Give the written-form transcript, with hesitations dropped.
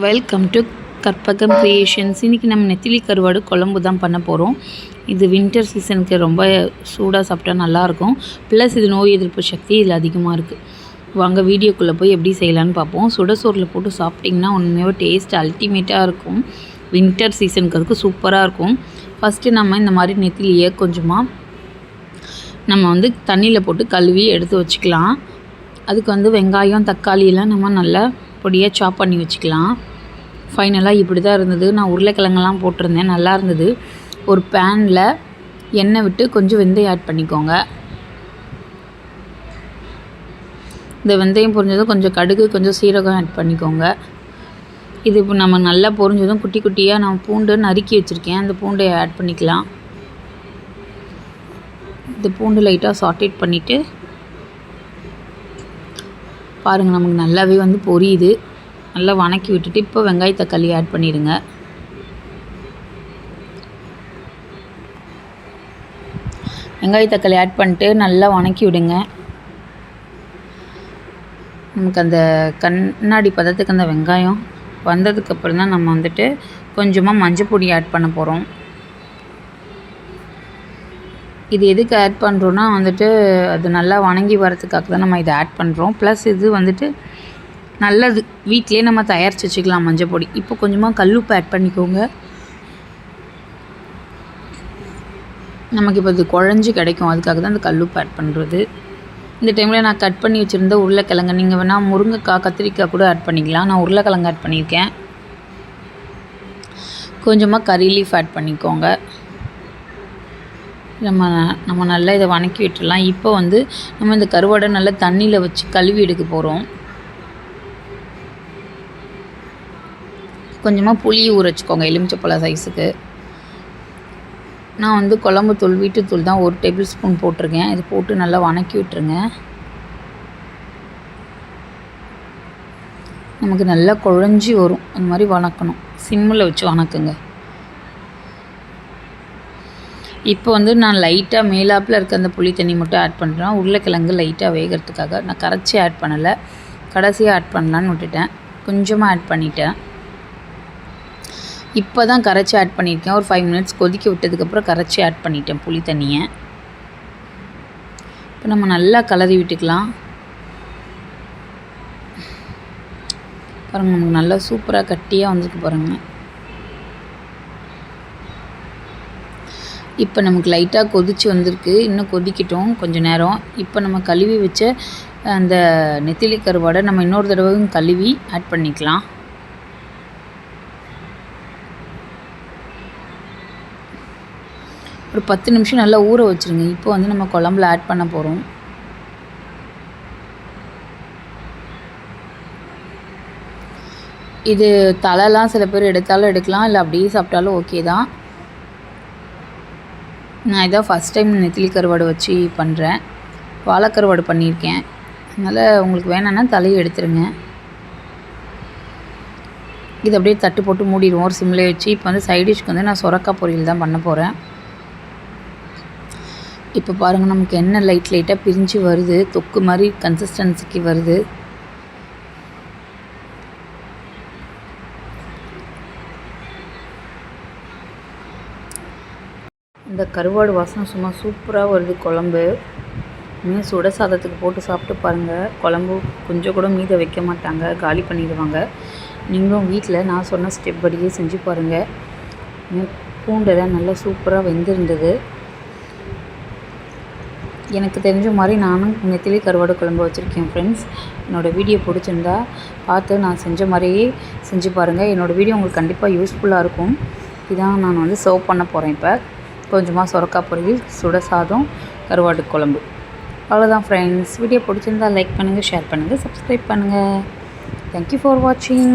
Welcome to Karpagam creations. இன்றைக்கி நம்ம நெத்திலி கருவாடு குழம்பு தான் பண்ண போகிறோம். இது வின்டர் சீசனுக்கு ரொம்ப சூடாக சாப்பிட்டா நல்லாயிருக்கும். ப்ளஸ் இது நோய் எதிர்ப்பு சக்தி இதில் அதிகமாக இருக்குது. வாங்க வீடியோக்குள்ளே போய் எப்படி செய்யலான்னு பார்ப்போம். சுடசோரில் போட்டு சாப்பிட்டிங்கன்னா உண்மையாக டேஸ்ட் அல்டிமேட்டாக இருக்கும். வின்டர் சீசனுக்கு அதுக்கு சூப்பராக இருக்கும். ஃபஸ்ட்டு நம்ம இந்த மாதிரி நெத்திலியை கொஞ்சமாக நம்ம தண்ணியில் போட்டு கழுவி எடுத்து வச்சுக்கலாம். அதுக்கு வெங்காயம் தக்காளியெல்லாம் நம்ம நல்லா பொடியாக சாப் பண்ணி வச்சுக்கலாம். ஃபைனலாக இப்படி தான் இருந்தது. நான் உருளைக்கிழங்கெல்லாம் போட்டிருந்தேன், நல்லா இருந்தது. ஒரு பேனில் எண்ணெய் விட்டு கொஞ்சம் வெந்தயம் ஆட் பண்ணிக்கோங்க. இந்த வெந்தயம் பொரிஞ்சதும் கொஞ்சம் கடுகு கொஞ்சம் சீரகம் ஆட் பண்ணிக்கோங்க. இது இப்போ நம்ம நல்லா பொரிஞ்சதும் குட்டி குட்டியாக நான் பூண்டு நறுக்கி வச்சுருக்கேன், அந்த பூண்டை ஆட் பண்ணிக்கலாம். இந்த பூண்டு லைட்டாக சாட்டேட் பண்ணிவிட்டு பாருங்கள், நமக்கு நல்லாவே பொரியுது. நல்லா வணக்கி விட்டுட்டு இப்போ வெங்காய தக்காளி ஆட் பண்ணிடுங்க. வெங்காய தக்காளி ஆட் பண்ணிட்டு நல்லா வணக்கி விடுங்க. நமக்கு அந்த கண்ணாடி பதத்துக்கு அந்த வெங்காயம் வந்ததுக்கப்புறம் தான் நம்ம கொஞ்சமாக மஞ்சள் பொடி ஆட் பண்ண போகிறோம். இது எதுக்கு ஆட் பண்ணுறோன்னா அது நல்லா வணங்கி வரதுக்காக தான் நம்ம இதை ஆட் பண்ணுறோம். ப்ளஸ் இது நல்லது, வீட்டிலே நம்ம தயாரித்து வச்சுக்கலாம் மஞ்சள் பொடி. இப்போ கொஞ்சமாக கல்லுப்பு ஆட் பண்ணிக்கோங்க. நமக்கு இப்போ இது குழஞ்சி கிடைக்கும், அதுக்காக தான் அந்த கல்லுப்பு ஆட் பண்ணுறது. இந்த டைமில் நான் கட் பண்ணி வச்சுருந்த உருளைக்கிழங்கு, நீங்கள் வேணால் முருங்கைக்காய் கத்திரிக்காய் கூட ஆட் பண்ணிக்கலாம். நான் உருளைக்கிழங்கு ஆட் பண்ணியிருக்கேன். கொஞ்சமாக கறி லீஃப் ஆட் பண்ணிக்கோங்க. நம்ம நல்லா இதை வணக்கி விட்டுடலாம். இப்போ நம்ம இந்த கருவாடை நல்லா தண்ணியில் வச்சு கழுவி எடுக்க போகிறோம். கொஞ்சமாக புளி ஊற வச்சுக்கோங்க, எலுமிச்சப்பழம் சைஸுக்கு. நான் குழம்பு தூள் வீட்டுத்தூள் தான் 1 டேபிள் ஸ்பூன் போட்டிருக்கேன். இது போட்டு நல்லா வணக்கி விட்டுருங்க. நமக்கு நல்லா குழஞ்சி வரும், அந்த மாதிரி வணக்கணும். சிம்மில் வச்சு வணக்குங்க. இப்போ நான் லைட்டாக மேலாப்பில் இருக்க அந்த புளி தண்ணி மட்டும் ஆட் பண்ணுறேன். உருளைக்கிழங்கு லைட்டாக வேகிறதுக்காக. நான் கரைச்சி ஆட் பண்ணலை, கடைசியாக ஆட் பண்ணலான்னு விட்டுட்டேன். கொஞ்சமாக ஆட் பண்ணிட்டேன். இப்போ தான் கரைச்சி ஆட் பண்ணியிருக்கேன். ஒரு 5 மினிட்ஸ் கொதிக்க விட்டதுக்கப்புறம் கரைச்சி ஆட் பண்ணிட்டேன் புளி தண்ணியை. இப்போ நம்ம நல்லா கலரி விட்டுக்கலாம். பாருங்கள், நமக்கு நல்லா சூப்பராக கட்டியாக வந்திருக்கு பாருங்கள். இப்போ நமக்கு லைட்டாக கொதிச்சு வந்திருக்கு. இன்னும் கொதிக்கட்டும் கொஞ்சம் நேரம். இப்போ நம்ம கழுவி வச்ச அந்த நெத்திலி கருவாடை நம்ம இன்னொரு தடவையும் கழுவி ஆட் பண்ணிக்கலாம். ஒரு 10 நிமிஷம் நல்லா ஊற வச்சுருங்க. இப்போ நம்ம குழம்புல ஆட் பண்ண போகிறோம். இது தலைலாம் சில பேர் எடுத்தாலும் எடுக்கலாம், இல்லை அப்படியே சாப்பிட்டாலும் ஓகே தான். நான் இதான் ஃபஸ்ட் டைம் நெத்திலி கருவாடு வச்சு பண்ணுறேன். வாழைக்கருவாடு பண்ணியிருக்கேன். அதனால் உங்களுக்கு வேணும்னா தலையை எடுத்துருங்க. இது அப்படியே தட்டு போட்டு மூடிடுவோம் ஒரு சிம்மில் வச்சு. இப்போ சைடிஷ்க்கு நான் சொரக்காய் பொரியல் தான் பண்ண போகிறேன். இப்போ பாருங்கள், நமக்கு எண்ணெய் லைட்டாக பிரிஞ்சு வருது, தொக்கு மாதிரி கன்சிஸ்டன்சிக்கு வருது. இந்த கருவாடு வாசனை சும்மா சூப்பராக வருது. குழம்பு சுட சாதத்துக்கு போட்டு சாப்பிட்டு பாருங்கள். குழம்பு கொஞ்சம் கூட மீத வைக்க மாட்டாங்க, காலி பண்ணிடுவாங்க. நீங்களும் வீட்டில் நான் சொன்ன ஸ்டெப் படியே செஞ்சு பாருங்கள். பூண்டெல்லாம் நல்லா சூப்பராக வெந்திருந்தது. எனக்கு தெரிஞ்ச மாதிரி நானும் நெத்திலி கருவாடு குழம்பு வச்சுருக்கேன் ஃப்ரெண்ட்ஸ். என்னோடய வீடியோ பிடிச்சிருந்தா பார்த்து நான் செஞ்ச மாதிரியே செஞ்சு பாருங்கள். என்னோடய வீடியோ உங்களுக்கு கண்டிப்பாக யூஸ்ஃபுல்லாக இருக்கும். இதான் நான் சர்வ் பண்ண போகிறேன். இப்போ கொஞ்சமாக சொரக்காய் பொரியல், சுட சாதம், கருவாடு குழம்பு. அவ்வளோதான் ஃப்ரெண்ட்ஸ். வீடியோ பிடிச்சிருந்தால் லைக் பண்ணுங்கள், ஷேர் பண்ணுங்கள், சப்ஸ்கிரைப் பண்ணுங்கள். தேங்க்யூ ஃபார் வாட்சிங்.